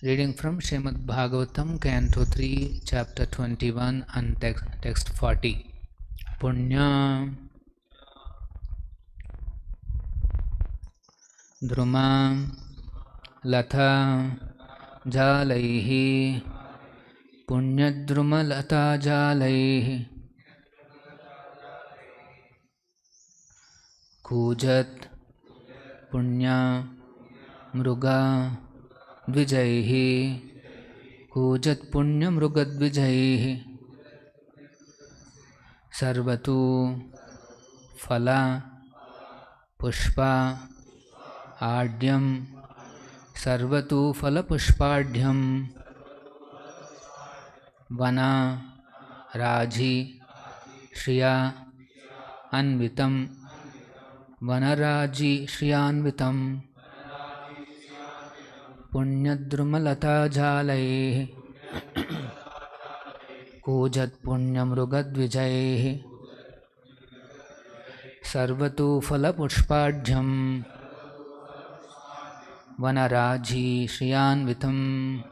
Reading from Srimad Bhagavatam, Canto 3, Chapter 21 and text 40. Punya Drumam Latha Jalaihi Punya Druma Latha Jalaihi Kujat Punya Mruga Dvijaihi Kujat Punya Mruga Dvijaihi Sarvatu Phala Pushpa Adyam Sarvatu Phala Pushpadhyam Vana Raji Shriya Anvitam Vanaraji Shriyanvitam Punyadrumalata Jalaihi Kujat Punyamrugadvijaihi Sarvatu Phala Pushpadhyam Vanaraji Shriyanvitam.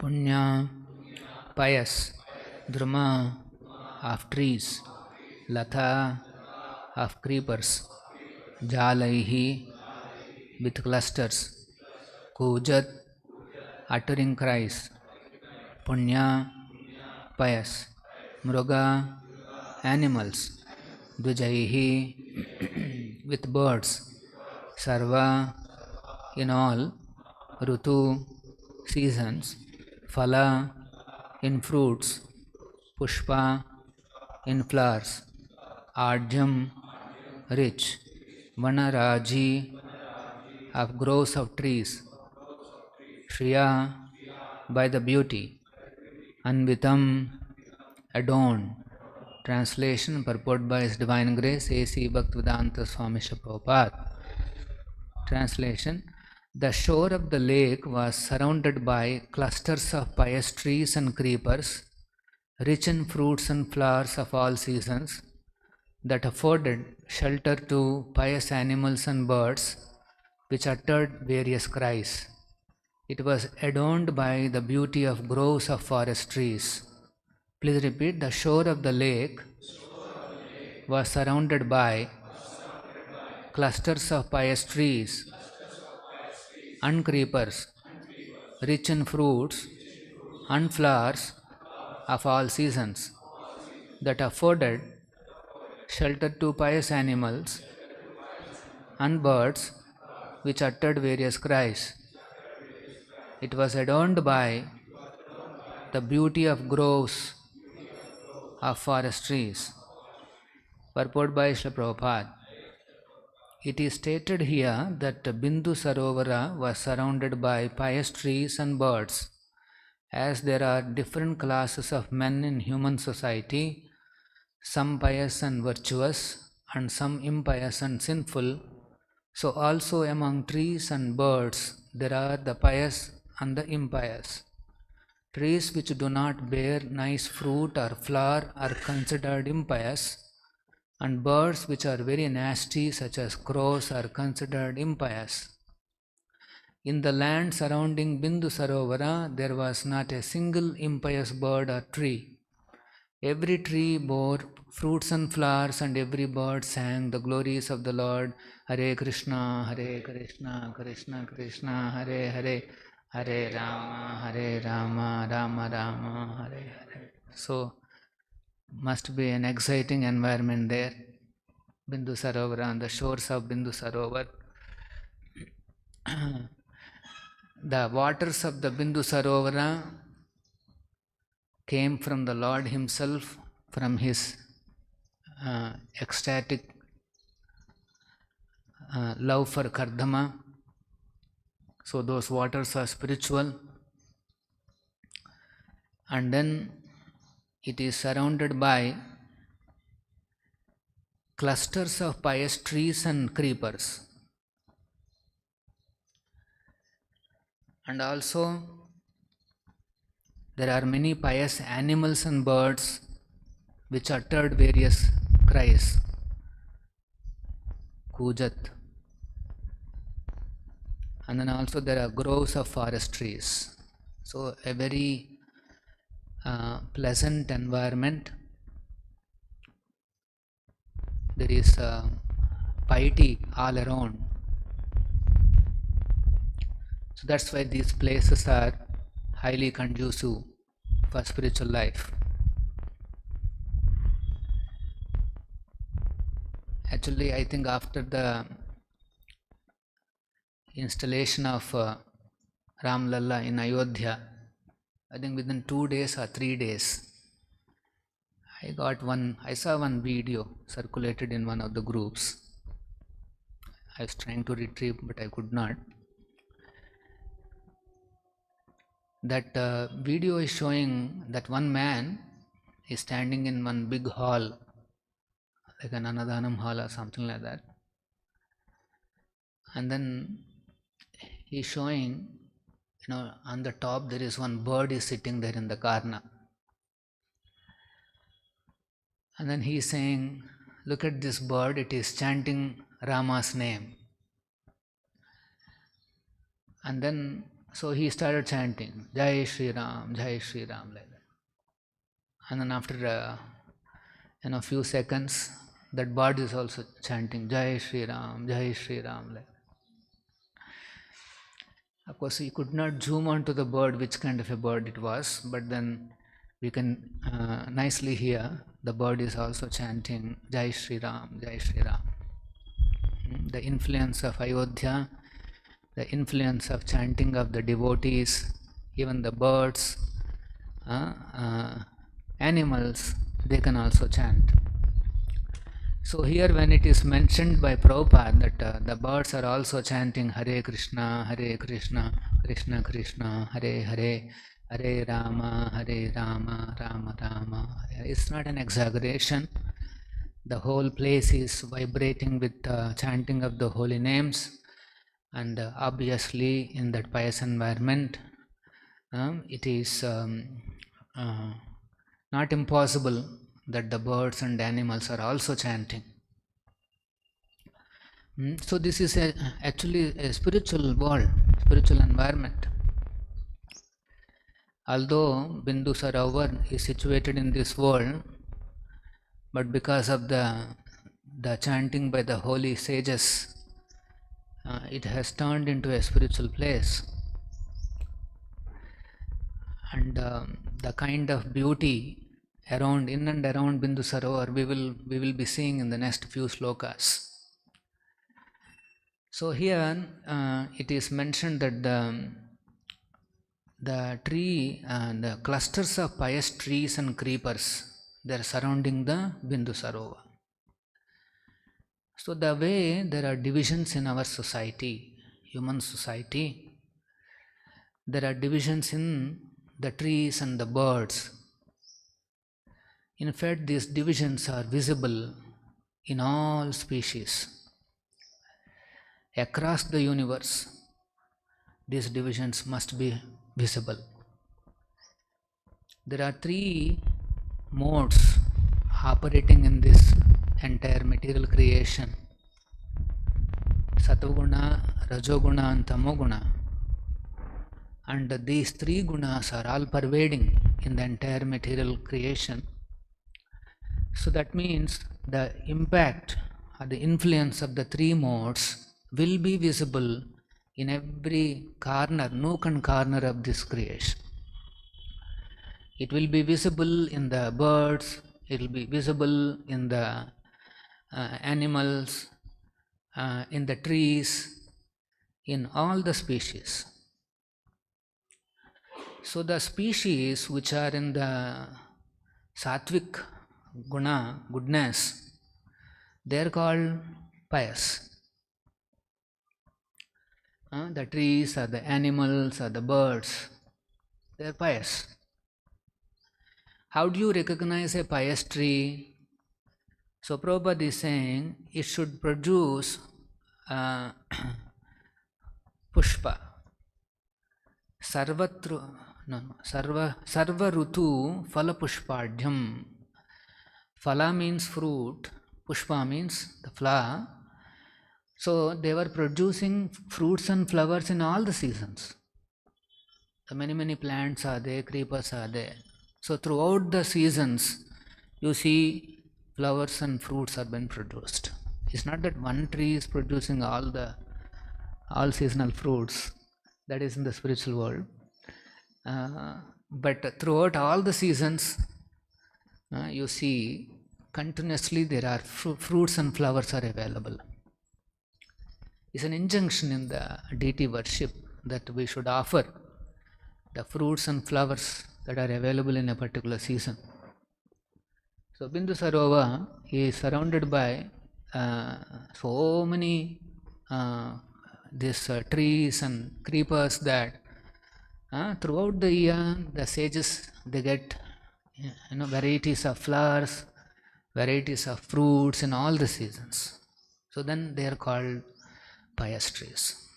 Punya, pious, Druma, of trees, Latha, of creepers, Jalaihi, with clusters, Kujat, uttering cries, Punya, pious, Mruga, animals, Dvijaihi, with birds, Sarva, in all, Rutu, seasons, Phala, in fruits, Pushpa, in flowers, Adyam, rich, Vanaraji, of groves of trees, Shriya, by the beauty, Anvitam, adorned. Translation purport by His Divine Grace A.C. Bhaktivedanta Swamy Prabhupada. Translation: the shore of the lake was surrounded by clusters of pious trees and creepers, rich in fruits and flowers of all seasons, that afforded shelter to pious animals and birds, which uttered various cries. It was adorned by the beauty of groves of forest trees. Please repeat. The shore of the lake was surrounded by clusters of pious trees and creepers, rich in fruits and flowers of all seasons, that afforded shelter to pious animals and birds, which uttered various cries. It was adorned by the beauty of groves of forest trees. Purport by Srila Prabhupada. It is stated here that Bindu Sarova was surrounded by pious trees and birds. As there are different classes of men in human society, some pious and virtuous, and some impious and sinful, so also among trees and birds there are the pious and the impious. Trees which do not bear nice fruit or flower are considered impious, and birds which are very nasty, such as crows, are considered impious. In the land surrounding Bindu Sarova, there was not a single impious bird or tree. Every tree bore fruits and flowers, and every bird sang the glories of the Lord. Hare Krishna, Krishna Krishna, Hare Hare, Hare Rama, Rama Rama, Hare Hare. So, must be an exciting environment there. Bindu Sarova, on the shores of Bindu Sarova. The waters of the Bindu Sarova came from the Lord Himself, from His ecstatic love for Kardama. So those waters are spiritual. And then it is surrounded by clusters of pious trees and creepers. And also there are many pious animals and birds which uttered various cries. Kujat. And then also there are groves of forest trees. So a very pleasant environment. There is piety all around. So that's why these places are highly conducive for spiritual life. Actually, I think after the installation of Ram Lalla in Ayodhya, I think within 2 days or 3 days, I saw one video circulated in one of the groups. I was trying to retrieve, but I could not. That video is showing that one man is standing in one big hall, like an Annadanam hall or something like that. And then he is showing, on the top there is one bird is sitting there in the corner. And then he is saying, look at this bird, it is chanting Rama's name. And then, so he started chanting, Jai Shri Ram, like that. And then after a few seconds, that bird is also chanting, Jai Shri Ram, like that. Of course, he could not zoom onto the bird, which kind of a bird it was, but then we can nicely hear the bird is also chanting Jai Shri Ram, Jai Shri Ram. The influence of Ayodhya, the influence of chanting of the devotees, even the birds, animals, they can also chant. So here when it is mentioned by Prabhupada that the birds are also chanting Hare Krishna, Krishna Krishna, Hare Hare, Hare Rama, Rama Rama, it's not an exaggeration. The whole place is vibrating with chanting of the holy names, and obviously in that pious environment, it is not impossible that the birds and animals are also chanting. So this is actually a spiritual world, spiritual environment. Although Bindu Sarova is situated in this world, but because of the chanting by the holy sages, it has turned into a spiritual place. And the kind of beauty in and around Bindu Sarova we will be seeing in the next few slokas. So here it is mentioned that the tree and the clusters of pious trees and creepers, they are surrounding the Bindu Sarova. So the way there are divisions in our society, human society, there are divisions in the trees and the birds. In fact, these divisions are visible in all species. Across the universe, these divisions must be visible. There are 3 modes operating in this entire material creation: Satoguna, Rajoguna and Tamoguna. And these 3 gunas are all pervading in the entire material creation. So that means the impact or the influence of the 3 modes will be visible in every corner, nook and corner of this creation. It will be visible in the birds, it will be visible in the animals, in the trees, in all the species. So the species which are in the sattvic guna, goodness, they are called pious. The trees or the animals or the birds, they are pious. How do you recognize a pious tree? So Prabhupada is saying it should produce pushpa. Sarva rutu phala pushpadhyam. Phala means fruit, pushpa means the flower. So they were producing fruits and flowers in all the seasons. So many plants are there, creepers are there. So throughout the seasons, you see flowers and fruits are being produced. It's not that one tree is producing all seasonal fruits. That is in the spiritual world. But throughout all the seasons, you see continuously there are fruits and flowers are available. It's an injunction in the deity worship that we should offer the fruits and flowers that are available in a particular season. So Bindu Sarova is surrounded by so many these trees and creepers that throughout the year the sages, they get varieties of flowers, varieties of fruits in all the seasons. So then they are called pious trees.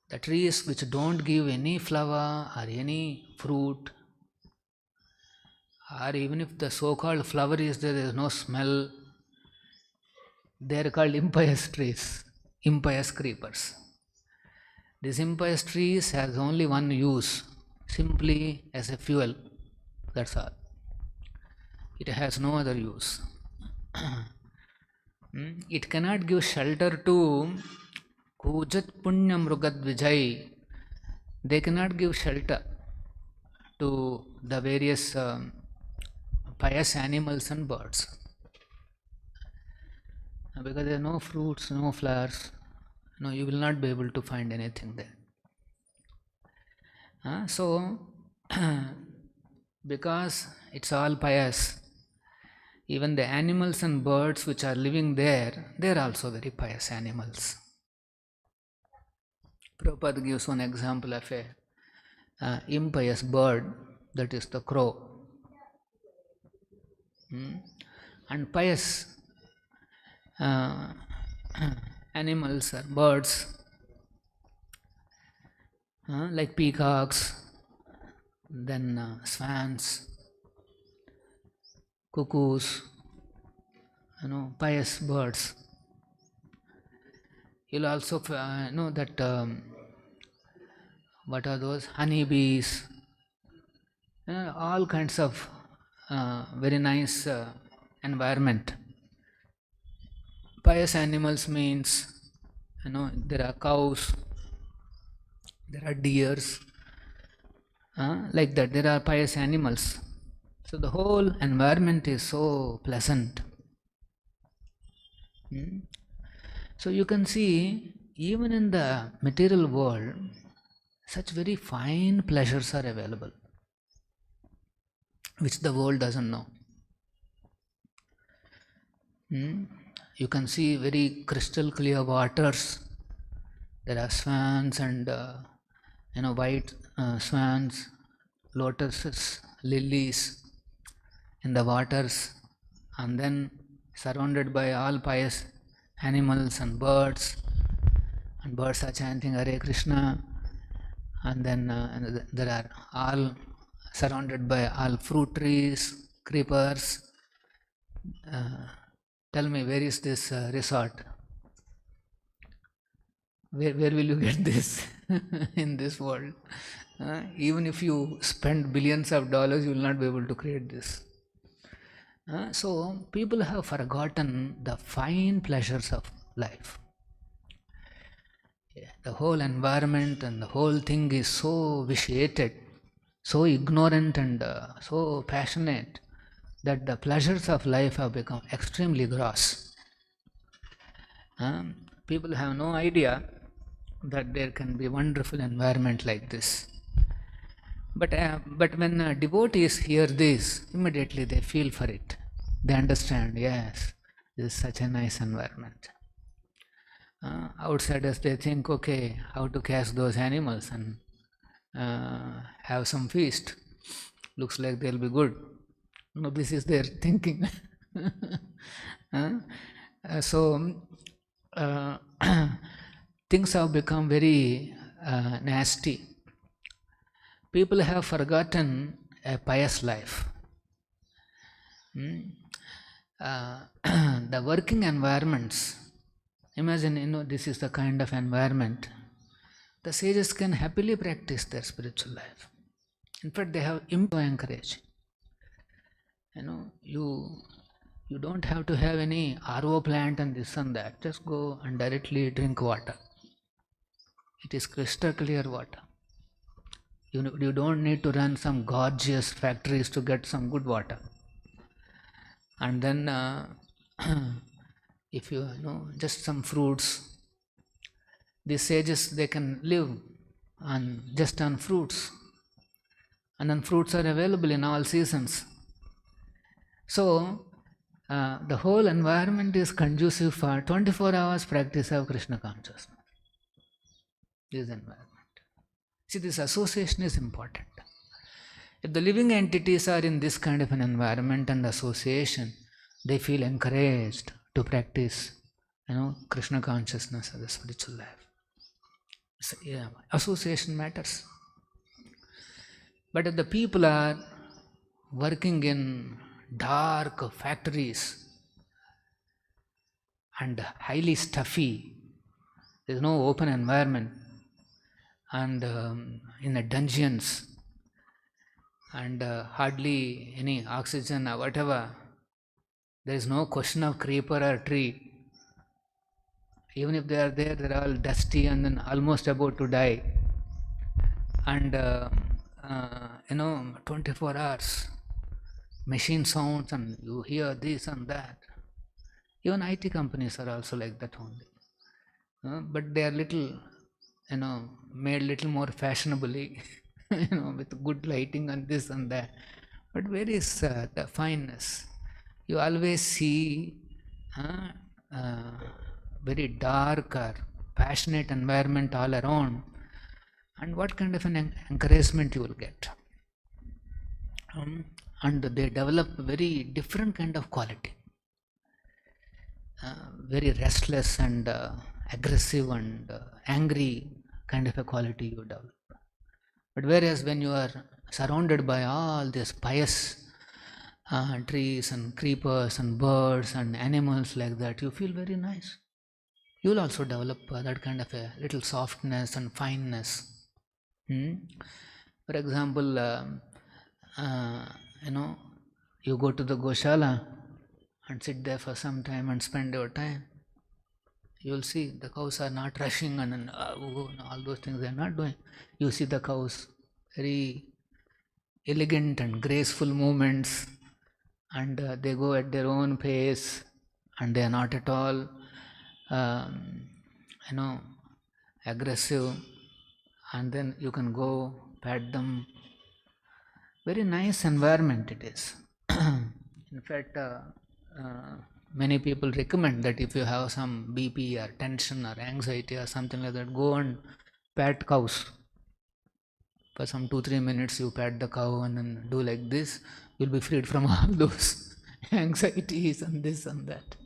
The trees which don't give any flower or any fruit, or even if the so-called flower is there is no smell, they are called impious trees, impious creepers. These impious trees has only one use, simply as a fuel, that's all. It has no other use. It cannot give shelter to Kujat Punyam Rugad Vijay. They cannot give shelter to the various pious animals and birds. Because there are no fruits, no flowers, you will not be able to find anything there. So, because it's all pious, even the animals and birds which are living there, they are also very pious animals. Prabhupada gives one example of a impious bird, that is the crow. And pious animals or birds like peacocks, then swans, cuckoos, pious birds. You'll also know that what are those honeybees, all kinds of very nice environment. Pious animals means there are cows, there are deers, like that. There are pious animals. So the whole environment is so pleasant. So you can see, even in the material world, such very fine pleasures are available, which the world doesn't know. You can see very crystal clear waters. There are swans and white swans, lotuses, lilies in the waters, and then surrounded by all pious animals and birds are chanting Hare Krishna, and then there are all surrounded by all fruit trees, creepers. Tell me, where is this resort? Where will you get this in this world? Even if you spend billions of dollars, you will not be able to create this. So people have forgotten the fine pleasures of life. The whole environment and the whole thing is so vitiated, so ignorant and so passionate that the pleasures of life have become extremely gross. People have no idea that there can be wonderful environment like this. But when devotees hear this, immediately they feel for it. They understand, yes, this is such a nice environment. Outsiders, they think, okay, how to catch those animals and have some feast. Looks like they'll be good. No, this is their thinking. So things have become very nasty. People have forgotten a pious life. The working environments, imagine, this is the kind of environment the sages can happily practice their spiritual life. In fact, they have to encourage. You don't have to have any RO plant and this and that. Just go and directly drink water. It is crystal clear water. You don't need to run some gorgeous factories to get some good water. And then if you know just some fruits, these sages, they can live just on fruits. And then fruits are available in all seasons. So the whole environment is conducive for 24 hours practice of Krishna consciousness. This environment. See, this association is important. If the living entities are in this kind of an environment and association, they feel encouraged to practice, Krishna consciousness as a spiritual life. So, association matters. But if the people are working in dark factories and highly stuffy, there is no open environment, and in the dungeons, and hardly any oxygen or whatever, there is no question of creeper or tree. Even if they are there, they are all dusty and then almost about to die. And 24 hours, machine sounds, and you hear this and that. Even IT companies are also like that only. But they are little, made little more fashionably, with good lighting and this and that. But where is the fineness? You always see very dark or passionate environment all around, and what kind of an encouragement you will get. And they develop very different kind of quality. Very restless and aggressive and angry kind of a quality you develop. But whereas when you are surrounded by all these pious trees and creepers and birds and animals like that, you feel very nice. You will also develop that kind of a little softness and fineness. For example, you go to the Goshala and sit there for some time and spend your time. You will see the cows are not rushing and all those things they are not doing. You see the cows very elegant and graceful movements, and they go at their own pace, and they are not at all aggressive, and then you can go pat them. Very nice environment it is. In fact, many people recommend that if you have some BP or tension or anxiety or something like that, go and pat cows. For some 2-3 minutes you pat the cow and then do like this, you'll be freed from all those anxieties and this and that.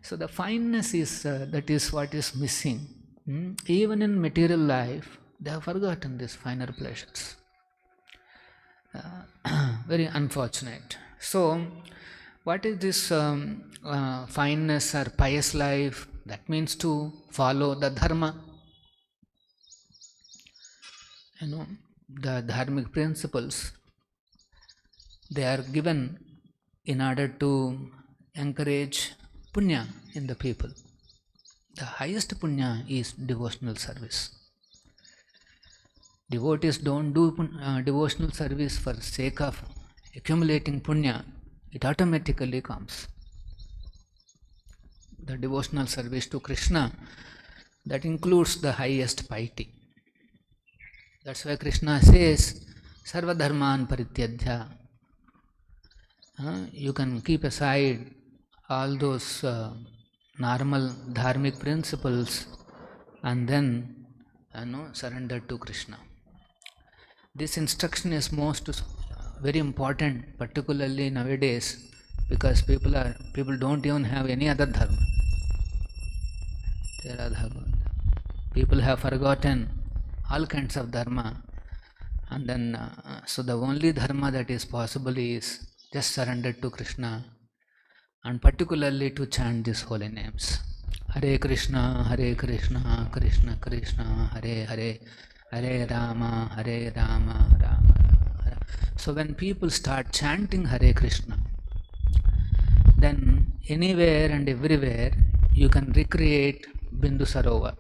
So the fineness is, that is what is missing. Even in material life, they have forgotten these finer pleasures. Very unfortunate. So, what is this fineness or pious life? That means to follow the dharma. The dharmic principles, they are given in order to encourage punya in the people. The highest punya is devotional service. Devotees don't do devotional service for sake of accumulating punya. It automatically comes. The devotional service to Krishna, that includes the highest piety. That's why Krishna says, Sarva dharman parityajya. You can keep aside all those normal dharmic principles and then surrender to Krishna. This instruction is very important, particularly nowadays, because people don't even have any other dharma. People have forgotten all kinds of dharma, and then so the only dharma that is possible is just surrender to Krishna, and particularly to chant these holy names. Hare Krishna, Krishna Krishna, Hare Hare, Hare Rama, Rama Rama. So when people start chanting Hare Krishna, then anywhere and everywhere you can recreate Bindu Sarova.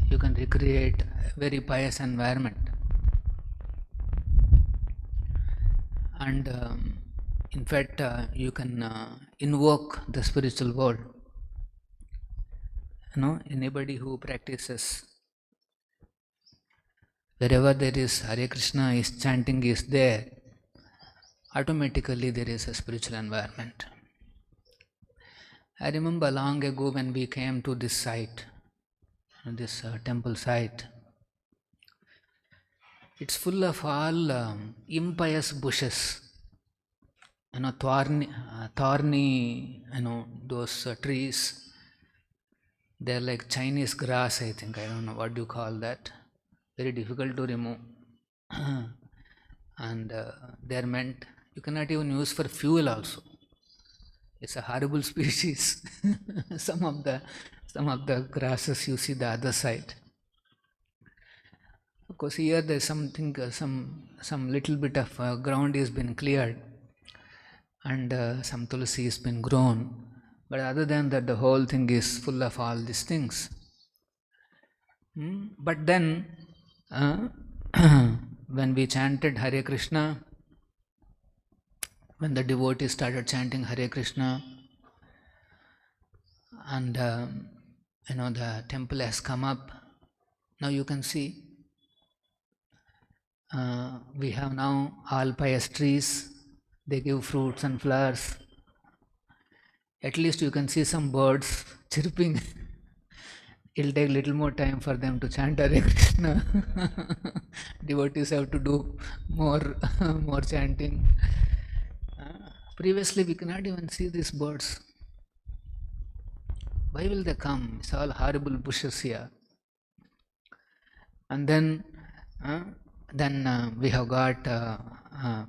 You can recreate a very pious environment. And in fact, you can invoke the spiritual world. Anybody who practices, wherever there is Hare Krishna is chanting is there, automatically there is a spiritual environment. I remember long ago when we came to this site, this temple site, it's full of all impious bushes, thorny, those trees. They're like Chinese grass, I think. I don't know what do you call that. Very difficult to remove. And they're meant, you cannot even use for fuel also. It's a horrible species. Some of the grasses you see the other side. Of course, here there's something, some little bit of ground has been cleared, and some tulsi has been grown. But other than that, the whole thing is full of all these things. But then, when we chanted Hare Krishna, when the devotees started chanting Hare Krishna, and the temple has come up, now you can see we have now all pious trees. They give fruits and flowers. At least you can see some birds chirping. It'll take little more time for them to chant Hare Krishna. Devotees have to do more chanting. Previously we cannot even see these birds. Why will they come? It's all horrible bushes here. And then we have got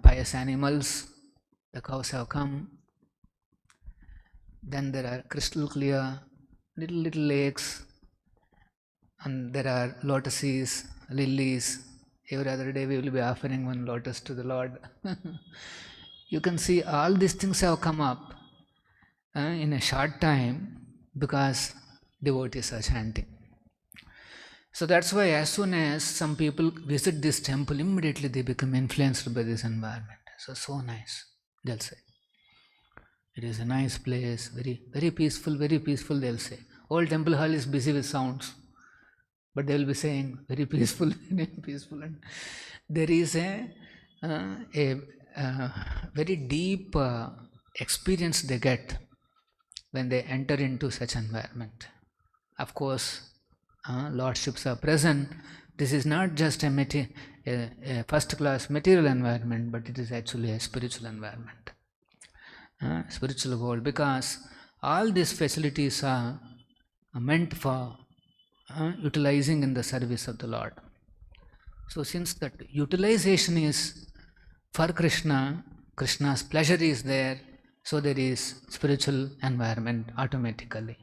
pious animals. The cows have come. Then there are crystal clear little lakes, and there are lotuses, lilies. Every other day we will be offering one lotus to the Lord. You can see all these things have come up in a short time because devotees are chanting. So that's why as soon as some people visit this temple, immediately they become influenced by this environment. So nice, they'll say. It is a nice place, very peaceful, they'll say. Old temple hall is busy with sounds, but they will be saying very peaceful, very peaceful. And there is a very deep experience they get when they enter into such environment. Of course, lordships are present. This is not just a first-class material environment, but it is actually a spiritual environment, spiritual world, because all these facilities are meant for utilizing in the service of the Lord. So since that utilization is for Krishna, Krishna's pleasure is there, so there is spiritual environment automatically.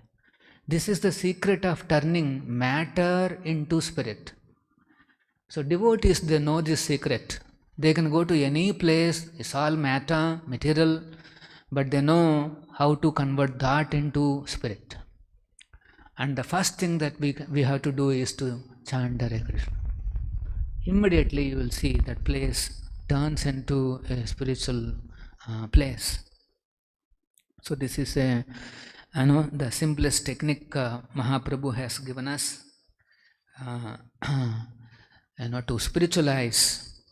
This is the secret of turning matter into spirit. So devotees, they know this secret. They can go to any place, it's all matter, material, but they know how to convert that into spirit. And the first thing that we have to do is to chant Hare Krishna. Immediately you will see that place turns into a spiritual place. So this is the simplest technique Mahaprabhu has given us to spiritualize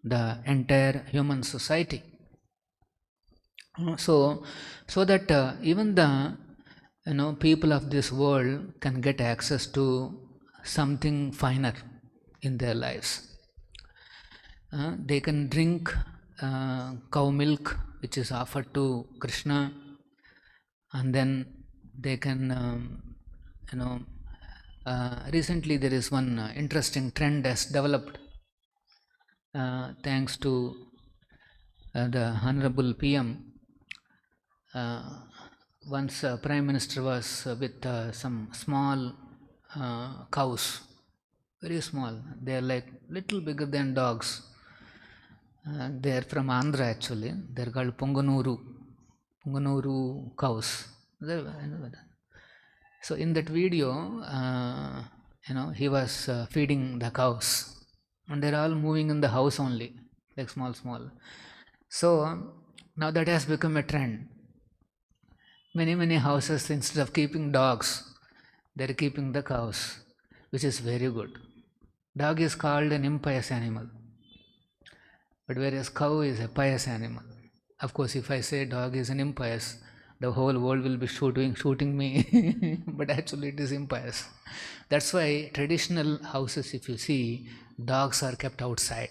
the entire human society. So that even the people of this world can get access to something finer in their lives. They can drink cow milk which is offered to Krishna, and then they can recently there is one interesting trend has developed thanks to the Honorable PM. Once Prime Minister was with some small cows, very small. They are like little bigger than dogs. They are from Andhra actually. They are called Ponganuru cows. So in that video, he was feeding the cows, and they are all moving in the house only, like small. So now that has become a trend. Many houses, instead of keeping dogs, they are keeping the cows, which is very good. Dog is called an impious animal, but whereas cow is a pious animal. Of course, if I say dog is an impious, the whole world will be shooting me, but actually it is impious. That's why traditional houses, if you see, dogs are kept outside.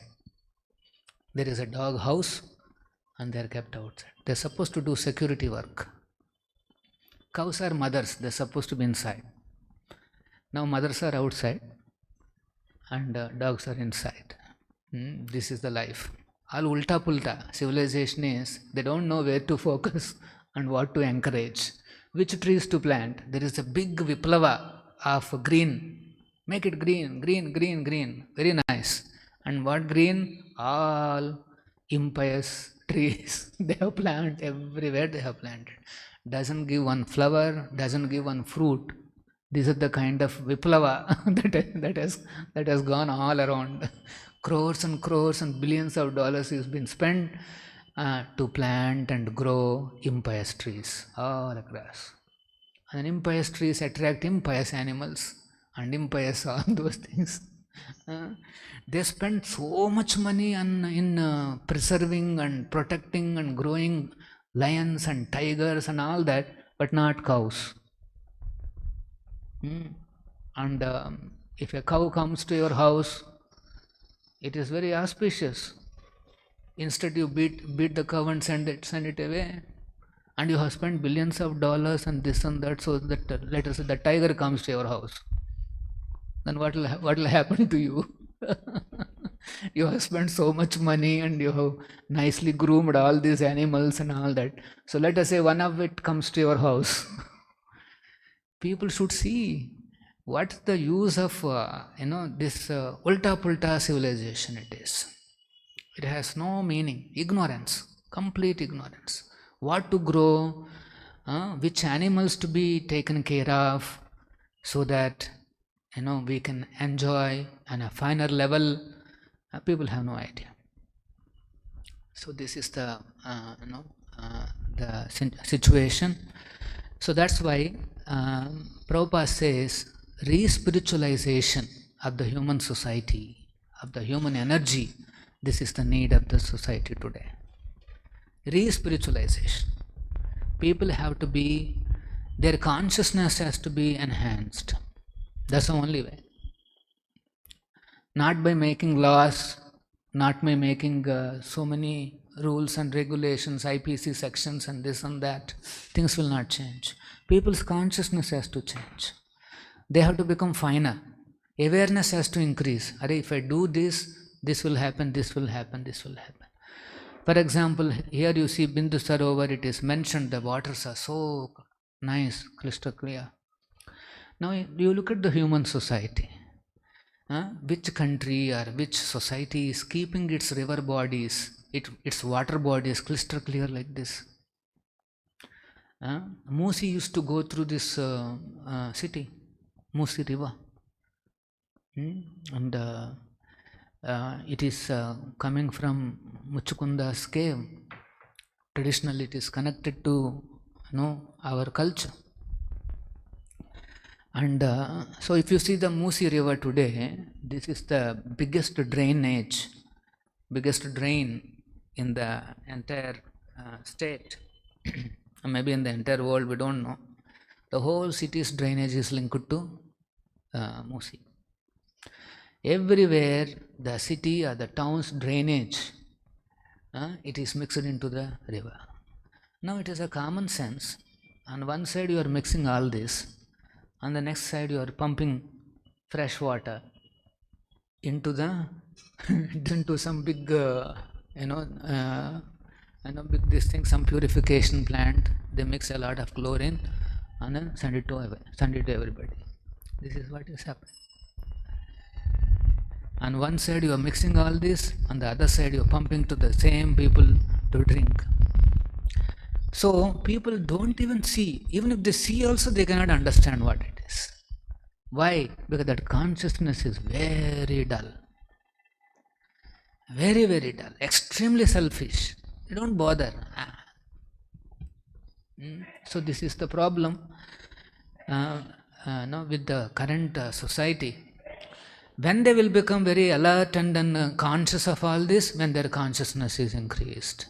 There is a dog house and they are kept outside. They are supposed to do security work. Cows are mothers, they are supposed to be inside. Now mothers are outside and dogs are inside. This is the life. All ulta pulta. Civilization is, they don't know where to focus and what to encourage, which trees to plant. There is a big viplava of green. Make it green. Very nice. And what green? All impious trees. They have planted everywhere. They have planted. Doesn't give one flower, doesn't give one fruit. This is the kind of viplava that has gone all around. Crores and billions of dollars has been spent to plant and grow impious trees all across. And impious trees attract impious animals and impious all those things. They spend so much money in preserving and protecting and growing lions and tigers and all that, but not cows. And if a cow comes to your house, it is very auspicious. Instead you beat the cow and send it away, and you have spent billions of dollars and this and that, so that let us say the tiger comes to your house, then what will happen to you? You have spent so much money and you have nicely groomed all these animals and all that. So let us say one of it comes to your house. People should see what's the use of this ulta pulta civilization it is. It has no meaning. Ignorance, complete ignorance. What to grow, which animals to be taken care of, so that we can enjoy on a finer level. People have no idea. So this is the situation. So that's why Prabhupada says re-spiritualization of the human society, of the human energy. This is the need of the society today. Re-spiritualization. People have to be, their consciousness has to be enhanced. That's the only way. Not by making laws, not by making so many rules and regulations, IPC sections and this and that. Things will not change. People's consciousness has to change. They have to become finer. Awareness has to increase. If I do this, this will happen, this will happen, this will happen. For example, here you see Bindu Sarova, it is mentioned the waters are so nice, crystal clear. Now you look at the human society. Which country or which society is keeping its river bodies, its water bodies crystal clear like this? Musi used to go through this city, Musi river. And it is coming from Muchukunda's cave. Traditionally it is connected to our culture. And so if you see the Musi river today, this is the biggest drain in the entire state. Maybe in the entire world, we don't know. The whole city's drainage is linked to Musi. Everywhere the city or the town's drainage, it is mixed into the river. Now it is a common sense. On one side you are mixing all this, on the next side you are pumping fresh water into the into some big some purification plant. They mix a lot of chlorine and then send it to everybody. This is what is happening. On one side you are mixing all this, on the other side you are pumping to the same people to drink. So people don't even see. Even if they see also, they cannot understand what it is. Why? Because that consciousness is very dull. Very, very dull. Extremely selfish. They don't bother. So this is the problem with the current society. When they will become very alert and conscious of all this, when their consciousness is increased.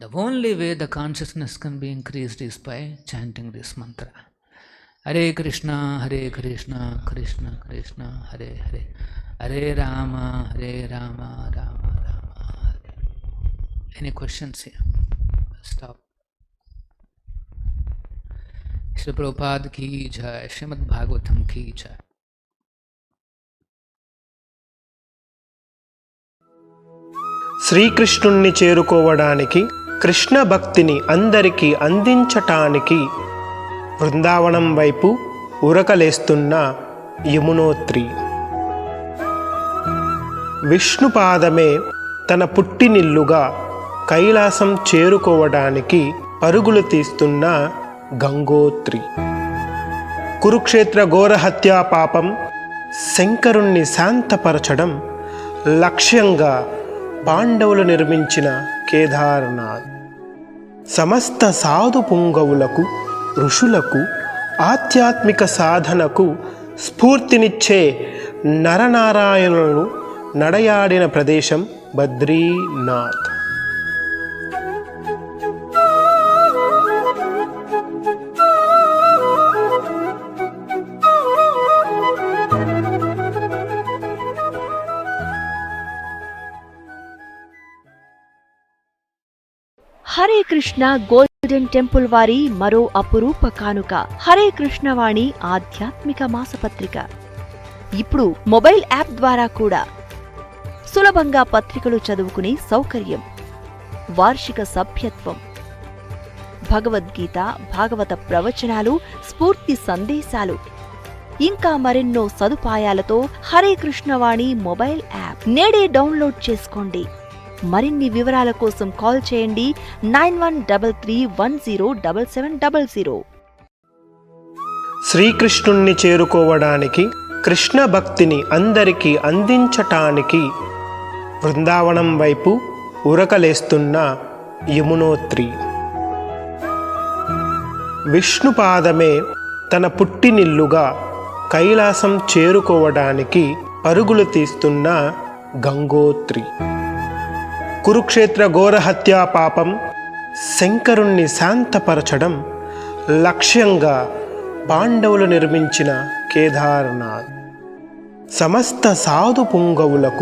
The only way the consciousness can be increased is by chanting this mantra. Hare Krishna, Krishna Krishna, Hare Hare. Hare Rama, Rama Rama. Any questions here? Stop. Shri Prabhupada ki jai, Srimad Bhagavatam ki jai. శ్రీకృష్ణుణ్ణి చేరుకోవడానికి, కృష్ణ భక్తిని అందరికీ అందించటానికి బృందావనం వైపు ఉరకలేస్తున్న యమునోత్రి. విష్ణుపాదమే తన పుట్టినిల్లుగా కైలాసం చేరుకోవడానికి పరుగులు తీస్తున్న గంగోత్రి. కురుక్షేత్ర ఘోర హత్యా పాపం శంకరుణ్ణి శాంతపరచడం లక్ష్యంగా పాండవులు నిర్మించిన కేదార్నాథ్. సమస్త సాధు పుంగవులకు, ఋషులకు, ఆధ్యాత్మిక సాధనకు స్ఫూర్తినిచ్చే నరనారాయణులను నడయాడిన ప్రదేశం బద్రీనాథ్. హరే కృష్ణ గోల్డెన్ టెంపుల్ వారి మరో అపురూప కానుక హరే కృష్ణవాణి ఆధ్యాత్మిక మాసపత్రిక. ఇప్పుడు మొబైల్ యాప్ ద్వారా కూడా సులభంగా పత్రికలు చదువుకునే సౌకర్యం, వార్షిక సభ్యత్వం, భగవద్గీత, భాగవత ప్రవచనాలు, స్ఫూర్తి సందేశాలు, ఇంకా మరెన్నో సదుపాయాలతో హరే కృష్ణవాణి మొబైల్ యాప్ నేడే డౌన్లోడ్ చేసుకోండి. మరిన్ని వివరాల కోసం కాల్ చేయండి 9133107700. శ్రీకృష్ణుణ్ణి చేరుకోవడానికి, కృష్ణ భక్తిని అందరికీ అందించటానికి బృందావనం వైపు ఉరకలేస్తున్న యమునోత్రి. విష్ణుపాదమే తన పుట్టినిల్లుగా కైలాసం చేరుకోవడానికి పరుగులు తీస్తున్న గంగోత్రి. కురుక్షేత్ర ఘోర హత్యా పాపం శంకరుణ్ణి శాంతపరచడం లక్ష్యంగా పాండవులు నిర్మించిన కేదార్నాథ్. సమస్త సాధు పుంగవులకు,